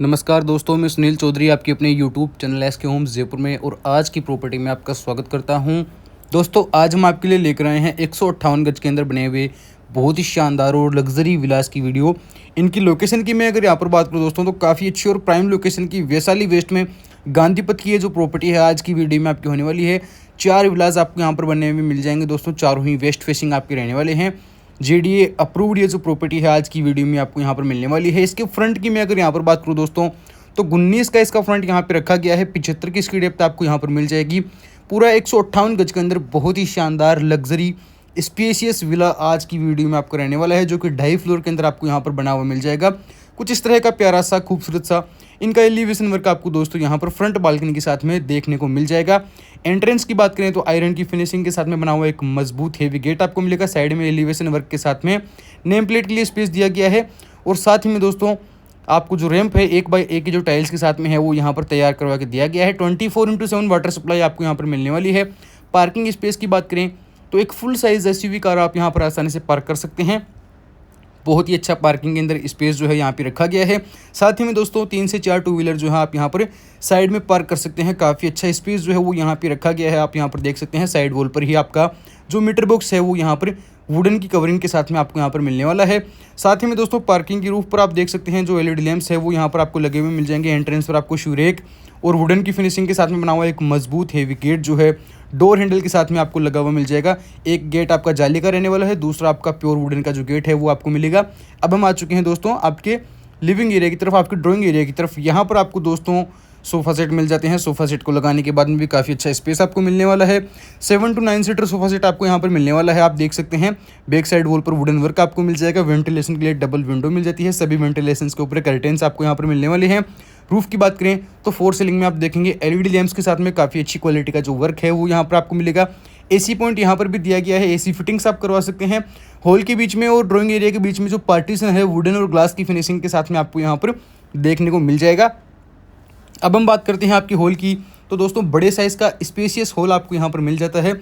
नमस्कार दोस्तों, मैं सुनील चौधरी आपके अपने यूट्यूब चैनल एस के होम्स जयपुर में और आज की प्रॉपर्टी में आपका स्वागत करता हूं। दोस्तों, आज हम आपके लिए लेकर आए हैं 158 गज के अंदर बने हुए बहुत ही शानदार और लग्जरी विलास की वीडियो। इनकी लोकेशन की मैं अगर यहाँ पर बात करूँ दोस्तों, तो काफ़ी अच्छी और प्राइम लोकेशन की वैशाली वेस्ट में गांधीपथ की ये जो प्रॉपर्टी है आज की वीडियो में आपकी होने वाली है। 4 विलास आपको यहाँ पर बनने में मिल जाएंगे दोस्तों, चारों ही वेस्ट फेसिंग आपके रहने वाले हैं। जेडीए अप्रूव्ड ये जो प्रॉपर्टी है आज की वीडियो में आपको यहाँ पर मिलने वाली है। इसके फ्रंट की मैं अगर यहाँ पर बात करूँ दोस्तों, तो 19 का इसका फ्रंट यहाँ पे रखा गया है। 75 की इसकी डेप्थ आपको यहाँ पर मिल जाएगी। पूरा 158 गज के अंदर बहुत ही शानदार लग्जरी स्पेशियस विला आज की वीडियो में आपको रहने वाला है, जो कि 2.5 फ्लोर के अंदर आपको यहाँ पर बना हुआ मिल जाएगा। कुछ इस तरह का प्यारा सा खूबसूरत सा इनका एलिवेशन वर्क आपको दोस्तों यहाँ पर फ्रंट बालकनी के साथ में देखने को मिल जाएगा। एंट्रेंस की बात करें तो आयरन की फिनिशिंग के साथ में बना हुआ एक मजबूत हेवी गेट आपको मिलेगा। साइड में एलिवेशन वर्क के साथ में नेम प्लेट के लिए स्पेस दिया गया है और साथ ही में दोस्तों आपको जो रैंप है 1x1 की जो टाइल्स के साथ में है वो यहाँ पर तैयार करवा के दिया गया है। 24x7 वाटर सप्लाई आपको यहाँ पर मिलने वाली है। पार्किंग स्पेस की बात करें तो एक फुल साइज एसयूवी कार आप यहाँ पर आसानी से पार्क कर सकते हैं। बहुत ही अच्छा पार्किंग के अंदर स्पेस जो है यहाँ पे रखा गया है। साथ ही में दोस्तों 3 से 4 टू व्हीलर जो है आप यहाँ पर साइड में पार्क कर सकते हैं। काफ़ी अच्छा स्पेस जो है वो यहाँ पे रखा गया है। आप यहाँ पर देख सकते हैं साइड वॉल पर ही आपका जो मीटर बॉक्स है वो यहाँ पर वुडन की कवरिंग के साथ में आपको यहाँ पर मिलने वाला है। साथ ही में दोस्तों पार्किंग की रूफ पर आप देख सकते हैं जो एलईडी लैंप्स है वो यहाँ पर आपको लगे हुए मिल जाएंगे। एंट्रेंस पर आपको शूरेक और वुडन की फिनिशिंग के साथ में बना हुआ एक मजबूत हेवी गेट जो है डोर हैंडल के साथ में आपको लगा हुआ मिल जाएगा। एक गेट आपका जाली का रहने वाला है, दूसरा आपका प्योर वुडन का जो गेट है वो आपको मिलेगा। अब हम आ चुके हैं दोस्तों आपके लिविंग एरिया की तरफ, आपके ड्राइंग एरिया की तरफ। यहाँ पर आपको दोस्तों सोफ़ा सेट मिल जाते हैं। सोफ़ा सेट को लगाने के बाद में भी काफ़ी अच्छा स्पेस आपको मिलने वाला है। 7 to 9 सीटर सोफ़ा सेट आपको यहाँ पर मिलने वाला है। आप देख सकते हैं बैक साइड वॉल पर वुडन वर्क आपको मिल जाएगा। वेंटिलेशन के लिए डबल विंडो मिल जाती है। सभी वेंटिलेशन के ऊपर कर्टेन्स आपको यहाँ पर मिलने वाले हैं। रूफ की बात करें तो 4 सीलिंग में आप देखेंगे एलईडी लैंप्स के साथ में काफ़ी अच्छी क्वालिटी का जो वर्क है वो यहाँ पर आपको मिलेगा। एसी पॉइंट यहाँ पर भी दिया गया है। एसी फिटिंग्स आप करवा सकते हैं। हॉल के बीच में और ड्राइंग एरिया के बीच में जो पार्टीशन है वुडन और ग्लास की फिनिशिंग के साथ में आपको यहाँ पर देखने को मिल जाएगा। अब हम बात करते हैं आपकी हॉल की, तो दोस्तों बड़े साइज़ का स्पेशियस हॉल आपको यहाँ पर मिल जाता है।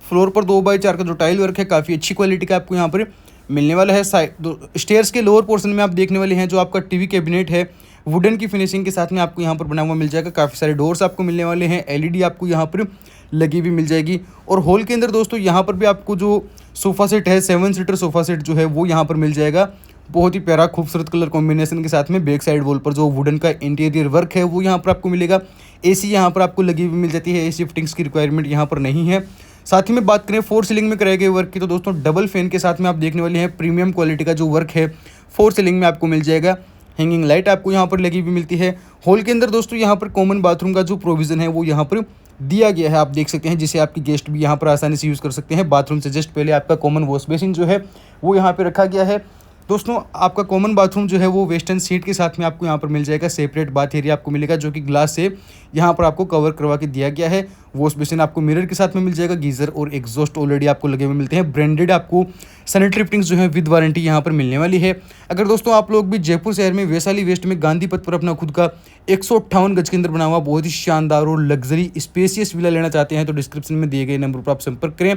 फ्लोर पर 2x4 का जो टाइल वर्क है काफ़ी अच्छी क्वालिटी का आपको यहाँ पर मिलने वाला है। स्टेयर्स के लोअर पोर्शन में आप देखने वाले हैं जो आपका टीवी कैबिनेट है वुडन की फिनिशिंग के साथ में आपको यहाँ पर बना हुआ मिल जाएगा। काफ़ी सारे डोर्स आपको मिलने वाले हैं। एलईडी आपको यहाँ पर लगी हुई मिल जाएगी। और हॉल के अंदर दोस्तों यहाँ पर भी आपको जो सोफ़ा सेट है 7 सीटर सोफ़ा सेट जो है वो यहाँ पर मिल जाएगा। बहुत ही प्यारा खूबसूरत कलर कॉम्बिनेशन के साथ में बैक साइड वॉल पर जो वुडन का इंटीरियर वर्क है वो यहाँ पर आपको मिलेगा। एसी यहाँ पर आपको लगी हुई मिल जाती है। एसी फिटिंग्स की रिक्वायरमेंट यहाँ पर नहीं है। साथ ही में बात करें 4 सीलिंग में कराए गए वर्क की, तो दोस्तों डबल फैन के साथ में आप देखने वाले हैं प्रीमियम क्वालिटी का जो वर्क है 4 सीलिंग में आपको मिल जाएगा। हैंगिंग लाइट आपको यहाँ पर लगी हुई मिलती है। हॉल के अंदर दोस्तों यहाँ पर कॉमन बाथरूम का जो प्रोविज़न है वो यहाँ पर दिया गया है। आप देख सकते हैं जिसे आपकी गेस्ट भी यहाँ पर आसानी से यूज़ कर सकते हैं। बाथरूम से जस्ट पहले आपका कॉमन वॉश बेसिन जो है वो यहाँ पर रखा गया है। दोस्तों आपका कॉमन बाथरूम जो है वो वेस्टर्न सीट के साथ में आपको यहाँ पर मिल जाएगा। सेपरेट बाथ एरिया आपको मिलेगा जो कि ग्लास से यहाँ पर आपको कवर करवा के दिया गया है। वॉश बेसिन आपको मिरर के साथ में मिल जाएगा। गीज़र और एग्जॉस्ट ऑलरेडी आपको लगे हुए मिलते हैं। ब्रांडेड आपको सैनिटरी फिटिंग्स जो है विद वारंटी यहाँ पर मिलने वाली है। अगर दोस्तों आप लोग भी जयपुर शहर में वैशाली वेस्ट में गांधीपथ पर अपना खुद का 158 गज के अंदर बना हुआ बहुत ही शानदार और लग्जरी स्पेशियस विला लेना चाहते हैं तो डिस्क्रिप्शन में दिए गए नंबर पर आप संपर्क करें।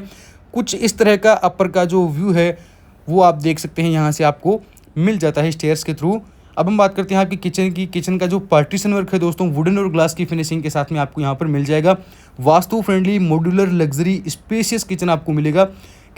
कुछ इस तरह का अपर का जो व्यू है वो आप देख सकते हैं, यहाँ से आपको मिल जाता है स्टेयर्स के थ्रू। अब हम बात करते हैं आपकी किचन की। किचन का जो पार्टीशन वर्क है दोस्तों वुडन और ग्लास की फिनिशिंग के साथ में आपको यहाँ पर मिल जाएगा। Vastu friendly modular luxury spacious kitchen आपको मिलेगा।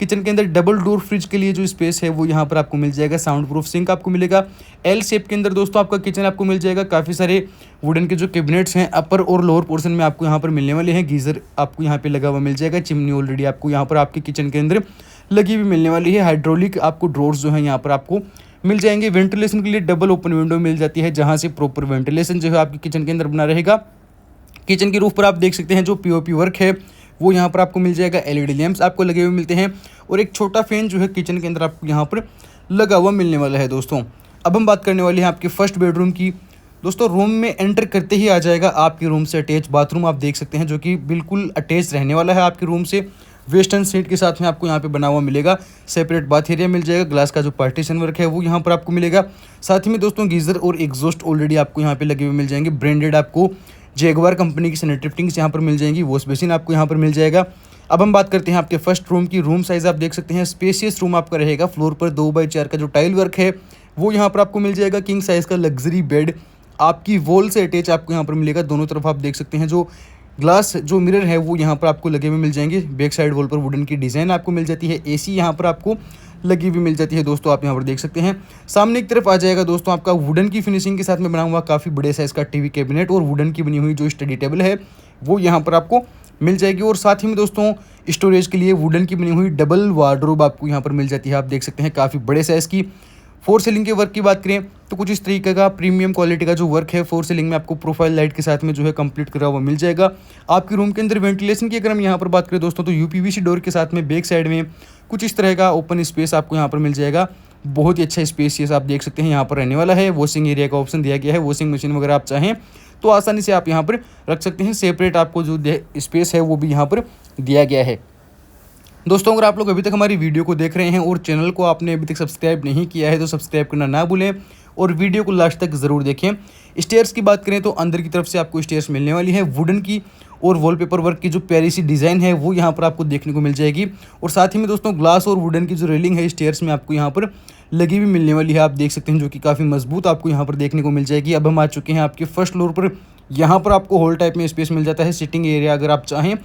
किचन के अंदर डबल डोर फ्रिज के लिए जो स्पेस है वो यहाँ पर आपको मिल जाएगा। साउंड प्रूफ सिंक आपको मिलेगा। एल शेप के अंदर दोस्तों आपका किचन आपको मिल जाएगा। काफ़ी सारे वुडन के जो कैबिनेट्स हैं अपर और लोअर पोर्शन में आपको यहाँ पर मिलने वाले हैं। गीज़र आपको यहाँ पे लगा हुआ मिल जाएगा। चिमनी ऑलरेडी आपको यहाँ पर आपके किचन के अंदर लगी हुई मिलने वाली है। हाइड्रोलिक आपको ड्रॉर्स जो है यहाँ पर आपको मिल जाएंगे। वेंटिलेशन के लिए डबल ओपन विंडो मिल जाती है जहाँ से प्रॉपर वेंटिलेशन जो है आपके किचन के अंदर बना रहेगा। किचन की रूफ पर आप देख सकते हैं जो पीओपी वर्क है वो यहाँ पर आपको मिल जाएगा। एलईडी लैंप्स आपको लगे हुए मिलते हैं और एक छोटा फैन जो है किचन के अंदर आपको यहाँ पर लगा हुआ मिलने वाला है। दोस्तों अब हम बात करने वाले हैं आपके फर्स्ट बेडरूम की। दोस्तों रूम में एंटर करते ही आ जाएगा आपके रूम से अटैच बाथरूम आप देख सकते हैं जो कि बिल्कुल अटैच रहने वाला है आपके रूम से। वेस्टर्न सीट के साथ में आपको यहाँ पे बना हुआ मिलेगा। सेपरेट बाथ एरिया मिल जाएगा। ग्लास का जो पार्टीशन वर्क है वो यहाँ पर आपको मिलेगा। साथ ही में दोस्तों गीज़र और एग्जॉस्ट ऑलरेडी आपको यहाँ पे लगे हुए मिल जाएंगे। ब्रांडेड आपको जैगवार कंपनी की सैनिटरी फिटिंग्स यहाँ पर मिल जाएंगी। वॉश बेसिन आपको यहाँ पर मिल जाएगा। अब हम बात करते हैं आपके फर्स्ट रूम की। रूम साइज़ आप देख सकते हैं स्पेशियस रूम आपका रहेगा। फ्लोर पर 2x4 का जो टाइल वर्क है वो यहाँ पर आपको मिल जाएगा। किंग साइज़ का लग्जरी बेड आपकी वॉल से अटैच आपको यहाँ पर मिलेगा। दोनों तरफ आप देख सकते हैं जो ग्लास जो मिरर है वो यहाँ पर आपको लगे हुए मिल जाएंगे। बैक साइड वॉल पर वुडन की डिज़ाइन आपको मिल जाती है। एसी यहाँ पर आपको लगी हुई मिल जाती है दोस्तों, आप यहाँ पर देख सकते हैं। सामने की तरफ आ जाएगा दोस्तों आपका वुडन की फिनिशिंग के साथ में बना हुआ काफ़ी बड़े साइज़ का टीवी कैबिनेट और वुडन की बनी हुई जो स्टडी टेबल है वो यहाँ पर आपको मिल जाएगी। और साथ ही में दोस्तों स्टोरेज के लिए वुडन की बनी हुई डबल वार्डरोब आपको यहाँ पर मिल जाती है। आप देख सकते हैं काफ़ी बड़े साइज़ की। फोर सीलिंग के वर्क की बात करें तो कुछ इस तरीके का प्रीमियम क्वालिटी का जो वर्क है फोर सीलिंग में आपको प्रोफाइल लाइट के साथ में जो है कंप्लीट करा हुआ मिल जाएगा। आपके रूम के अंदर वेंटिलेशन की अगर हम यहाँ पर बात करें दोस्तों तो यूपीवीसी डोर के साथ में बैक साइड में कुछ इस तरह का ओपन स्पेस आपको यहाँ पर मिल जाएगा। बहुत ही अच्छा स्पेसियस आप देख सकते हैं यहाँ पर रहने वाला है। वॉशिंग एरिया का ऑप्शन दिया गया है। वॉशिंग मशीन वगैरह आप चाहें तो आसानी से आप यहाँ पर रख सकते हैं। सेपरेट आपको जो स्पेस है वो भी यहाँ पर दिया गया है। दोस्तों अगर आप लोग अभी तक हमारी वीडियो को देख रहे हैं और चैनल को आपने अभी तक सब्सक्राइब नहीं किया है तो सब्सक्राइब करना ना भूलें और वीडियो को लास्ट तक ज़रूर देखें। स्टेयर्स की बात करें तो अंदर की तरफ से आपको स्टेयर्स मिलने वाली है वुडन की और वॉलपेपर वर्क की जो प्यारी सी डिज़ाइन है वो यहाँ पर आपको देखने को मिल जाएगी। और साथ ही में दोस्तों ग्लास और वुडन की जो रेलिंग है स्टेयर्स में आपको यहाँ पर लगी हुई मिलने वाली है। आप देख सकते हैं जो कि काफ़ी मजबूत आपको यहाँ पर देखने को मिल जाएगी। अब हम आ चुके हैं आपके फर्स्ट फ्लोर पर। यहाँ पर आपको हॉल टाइप में स्पेस मिल जाता है। सिटिंग एरिया अगर आप चाहें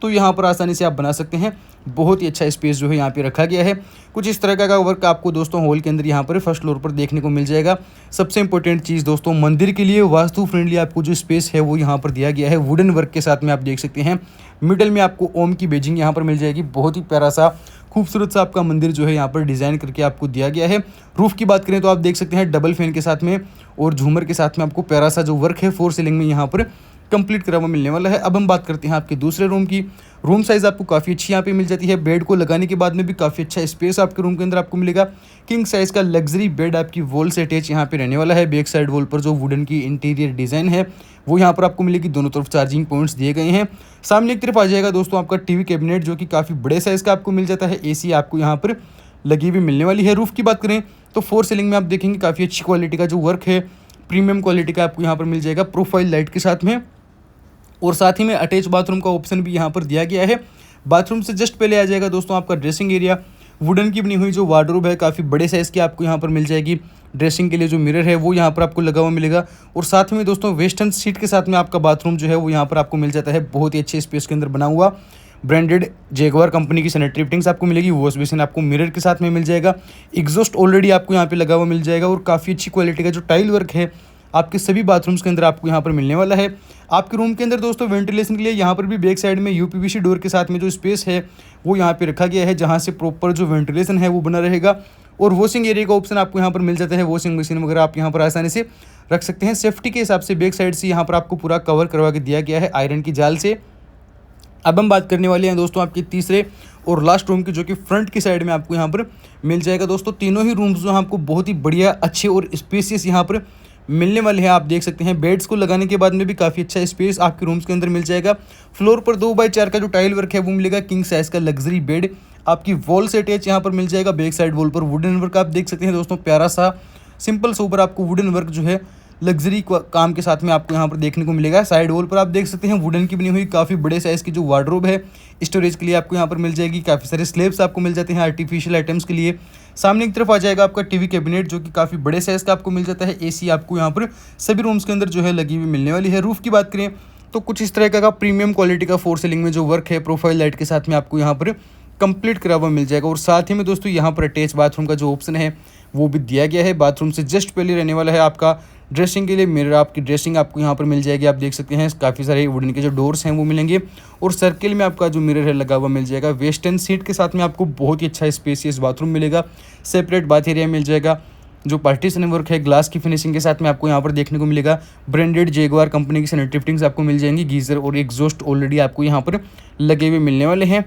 तो यहाँ पर आसानी से आप बना सकते हैं। बहुत ही अच्छा स्पेस जो है यहाँ पे रखा गया है। कुछ इस तरह का वर्क आपको दोस्तों हॉल के अंदर यहाँ पर फर्स्ट फ्लोर पर देखने को मिल जाएगा। सबसे इंपॉर्टेंट चीज़ दोस्तों मंदिर के लिए वास्तु फ्रेंडली आपको जो स्पेस है वो यहाँ पर दिया गया है वुडन वर्क के साथ में। आप देख सकते हैं मिडल में आपको ओम की बेजिंग यहाँ पर मिल जाएगी। बहुत ही प्यारा सा खूबसूरत सा आपका मंदिर जो है यहाँ पर डिज़ाइन करके आपको दिया गया है। रूफ की बात करें तो आप देख सकते हैं डबल फैन के साथ में और झूमर के साथ में आपको प्यारा सा जो वर्क है फोर सीलिंग में यहाँ पर कंप्लीट करा हुआ मिलने वाला है। अब हम बात करते हैं आपके दूसरे रूम की। रूम साइज़ आपको काफ़ी अच्छी यहाँ पे मिल जाती है। बेड को लगाने के बाद में भी काफ़ी अच्छा स्पेस आपके रूम के अंदर आपको मिलेगा। किंग साइज़ का लग्जरी बेड आपकी वॉल से अटैच यहाँ पे रहने वाला है। बैक साइड वॉल पर जो वुडन की इंटीरियर डिज़ाइन है वो यहाँ पर आपको मिलेगी। दोनों तरफ चार्जिंग पॉइंट्स दिए गए हैं। सामने की तरफ आ जाएगा दोस्तों आपका टीवी कैबिनेट जो कि काफ़ी बड़े साइज़ का आपको मिल जाता है। एसी आपको यहाँ पर लगी हुई मिलने वाली है। रूफ की बात करें तो फोर सीलिंग में आप देखेंगे काफ़ी अच्छी क्वालिटी का जो वर्क है प्रीमियम क्वालिटी का आपको यहाँ पर मिल जाएगा प्रोफाइल लाइट के साथ में। और साथ ही में अटैच बाथरूम का ऑप्शन भी यहाँ पर दिया गया है। बाथरूम से जस्ट पहले आ जाएगा दोस्तों आपका ड्रेसिंग एरिया। वुडन की बनी हुई जो वार्डरोब है काफ़ी बड़े साइज़ की आपको यहाँ पर मिल जाएगी। ड्रेसिंग के लिए जो मिरर है वो यहाँ पर आपको लगा हुआ मिलेगा। और साथ में दोस्तों वेस्टर्न सीट के साथ में आपका बाथरूम जो है वो यहाँ पर आपको मिल जाता है। बहुत ही अच्छे स्पेस के अंदर बना हुआ ब्रांडेड जैगुआर कंपनी की सैनिटरी फिटिंग्स आपको मिलेगी। वॉश बेसिन आपको मिरर के साथ में मिल जाएगा। एग्जॉस्ट ऑलरेडी आपको यहाँ पे लगा हुआ मिल जाएगा। और काफ़ी अच्छी क्वालिटी का जो टाइल वर्क है आपके सभी बाथरूम्स के अंदर आपको यहाँ पर मिलने वाला है। आपके रूम के अंदर दोस्तों वेंटिलेशन के लिए यहाँ पर भी बैक साइड में यूपीवीसी डोर के साथ में जो स्पेस है वो यहाँ पे रखा गया है जहाँ से प्रॉपर जो वेंटिलेशन है वो बना रहेगा। और वॉशिंग एरिया का ऑप्शन आपको यहाँ पर मिल जाता है। वॉशिंग मशीन वगैरह आप यहाँ पर आसानी से रख सकते हैं। सेफ्टी के हिसाब से बैक साइड से यहाँ पर आपको पूरा कवर करवा के दिया गया है आयरन की जाल से। अब हम बात करने वाले हैं दोस्तों आपके तीसरे और लास्ट रूम की जो कि फ्रंट की साइड में आपको यहाँ पर मिल जाएगा। दोस्तों तीनों ही रूम्स जो आपको बहुत ही बढ़िया अच्छे और स्पेसियस यहाँ पर मिलने वाले हैं। आप देख सकते हैं बेड्स को लगाने के बाद में भी काफ़ी अच्छा स्पेस आपके रूम्स के अंदर मिल जाएगा। फ्लोर पर 2x4 का जो टाइल वर्क है वो मिलेगा। किंग साइज़ का लग्जरी बेड आपकी वॉल से अटैच यहाँ पर मिल जाएगा। बैक साइड वॉल पर वुडन वर्क आप देख सकते हैं दोस्तों प्यारा सा सिंपल सोबर आपको वुडन वर्क जो है लग्जरी काम के साथ में आपको यहाँ पर देखने को मिलेगा। साइड वॉल पर आप देख सकते हैं वुडन की बनी हुई काफ़ी बड़े साइज़ की जो वार्डरोब है स्टोरेज के लिए आपको यहाँ पर मिल जाएगी। काफ़ी सारे स्लेब्स आपको मिल जाते हैं आर्टिफिशियल आइटम्स के लिए। सामने की तरफ आ जाएगा आपका टीवी कैबिनेट जो कि काफ़ी बड़े साइज़ का आपको मिल जाता है। एसी आपको यहाँ पर सभी रूम्स के अंदर जो है लगी हुई मिलने वाली है। रूफ़ की बात करें तो कुछ इस तरह का प्रीमियम क्वालिटी का फोर सीलिंग में जो वर्क है प्रोफाइल लाइट के साथ में आपको यहाँ पर कंप्लीट करा हुआ मिल जाएगा। और साथ ही में दोस्तों यहाँ पर अटैच बाथरूम का जो ऑप्शन है वो भी दिया गया है। बाथरूम से जस्ट पहले रहने वाला है आपका ड्रेसिंग के लिए मिरर। आपकी ड्रेसिंग आपको यहाँ पर मिल जाएगी। आप देख सकते हैं काफ़ी सारे वुडन के जो डोर्स हैं वो मिलेंगे। और सर्किल में आपका जो मिरर है लगा हुआ मिल जाएगा। वेस्टर्न सीट के साथ में आपको बहुत ही अच्छा स्पेसियस बाथरूम मिलेगा। सेपरेट बाथ एरिया मिल जाएगा। जो पार्टीशन वर्क है ग्लास की फिनिशिंग के साथ में आपको यहाँ पर देखने को मिलेगा। ब्रांडेड जैगुआर कंपनी की सैनिटरी फिटिंग्स आपको मिल जाएंगी। गीज़र और एग्जॉस्ट ऑलरेडी आपको यहाँ पर लगे हुए मिलने वाले हैं।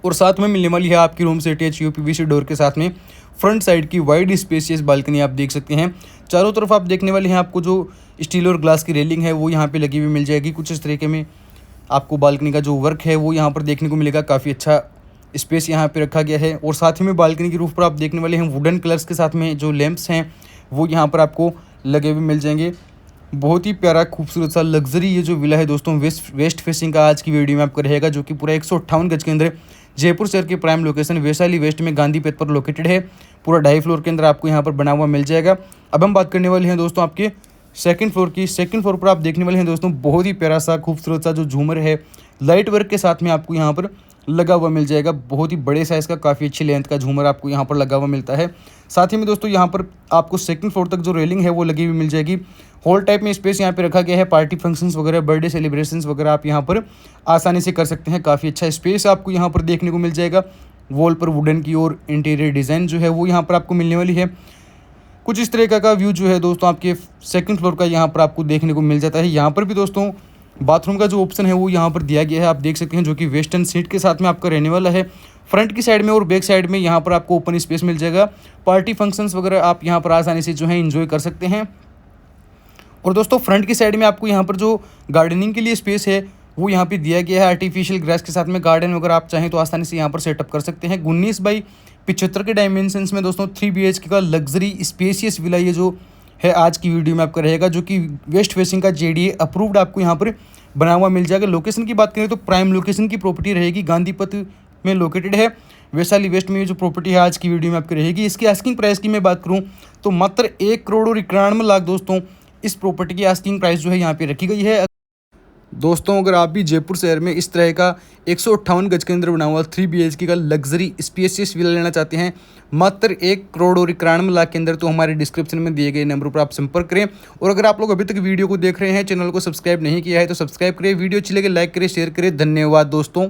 और साथ में मिलने वाली है आपकी रूम से अटैच यूपीवीसी डोर के साथ में फ्रंट साइड की वाइड स्पेसियस बालकनी आप देख सकते हैं। चारों तरफ आप देखने वाले हैं आपको जो स्टील और ग्लास की रेलिंग है वो यहाँ पे लगी हुई मिल जाएगी। कुछ इस तरीके में आपको बालकनी का जो वर्क है वो यहाँ पर देखने को मिलेगा। काफ़ी अच्छा स्पेस यहाँ पे रखा गया है। और साथ ही में बालकनी की रूफ पर आप देखने वाले हैं वुडन कलर्स के साथ में जो लैंप्स हैं वो यहाँ पर आपको लगे हुए मिल जाएंगे। बहुत ही प्यारा खूबसूरत सा लग्जरी ये जो विला है दोस्तों वेस्ट फेसिंग का आज की वीडियो में आपको रहेगा जो कि पूरा 158 गज के अंदर जयपुर शहर के प्राइम लोकेशन वैशाली वेस्ट में गांधी पेथ पर लोकेटेड है। पूरा 2.5 फ्लोर के अंदर आपको यहाँ पर बना हुआ मिल जाएगा। अब हम बात करने वाले हैं दोस्तों आपके सेकंड फ्लोर पर आप देखने वाले हैं दोस्तों बहुत ही प्यारा सा खूबसूरत सा जो झूमर है लाइट वर्क के साथ में आपको यहाँ पर लगा हुआ मिल जाएगा। बहुत ही बड़े साइज़ का काफ़ी अच्छी लेंथ का झूमर आपको यहाँ पर लगा हुआ मिलता है। साथ ही में दोस्तों यहाँ पर आपको सेकंड फ्लोर तक जो रेलिंग है वो लगी हुई मिल जाएगी। हॉल टाइप में स्पेस यहाँ पे रखा गया है। पार्टी फंक्शंस वगैरह, बर्थडे सेलिब्रेशंस वगैरह आप यहाँ पर आसानी से कर सकते हैं। काफ़ी अच्छा स्पेस आपको यहाँ पर देखने को मिल जाएगा। वॉल पर वुडन की और इंटीरियर डिज़ाइन जो है वो यहाँ पर आपको मिलने वाली है। कुछ इस तरह का व्यू जो है दोस्तों आपके सेकंड फ्लोर का यहाँ पर आपको देखने को मिल जाता है। यहाँ पर भी दोस्तों बाथरूम का जो ऑप्शन है वो यहाँ पर दिया गया है, आप देख सकते हैं, जो कि वेस्टर्न सीट के साथ में आपका रहने वाला है। फ्रंट की साइड में और बैक साइड में यहाँ पर आपको ओपन स्पेस मिल जाएगा। पार्टी फंक्शंस वगैरह आप यहाँ पर आसानी से जो है इंजॉय कर सकते हैं। और दोस्तों फ्रंट की साइड में आपको यहाँ पर जो गार्डनिंग के लिए स्पेस है वो यहाँ पे दिया गया है। आर्टिफिशियल ग्रास के साथ में गार्डन वगैरह आप चाहें तो आसानी से यहाँ पर सेटअप कर सकते हैं। 19x75 के डायमेंशंस में दोस्तों 3 BHK का लग्जरी स्पेसियस विला ये जो है आज की वीडियो में आपका रहेगा, जो कि वेस्ट फेसिंग का JDA अप्रूव्ड आपको यहाँ पर बना हुआ मिल जाएगा। लोकेशन की बात करें तो प्राइम लोकेशन की प्रॉपर्टी रहेगी, गांधीपथ में लोकेटेड है। वैशाली वेस्ट में जो प्रॉपर्टी है आज की वीडियो में आपकी रहेगी। इसकी आस्किंग प्राइस की मैं बात करूँ तो मात्र 1,91,00,000 दोस्तों इस प्रॉपर्टी की आस्किंग प्राइस जो है यहाँ पे रखी गई है। दोस्तों अगर आप भी जयपुर शहर में इस तरह का 158 गज के अंदर बना हुआ 3 BHK का लग्जरी स्पेसियस विला लेना चाहते हैं मात्र 1,91,00,000 के अंदर, तो हमारे डिस्क्रिप्शन में दिए गए नंबर पर आप संपर्क करें। और अगर आप लोग अभी तक वीडियो को देख रहे हैं, चैनल को सब्सक्राइब नहीं किया है तो सब्सक्राइब करें। वीडियो अच्छी लगे लाइक करें, शेयर करें। धन्यवाद दोस्तों।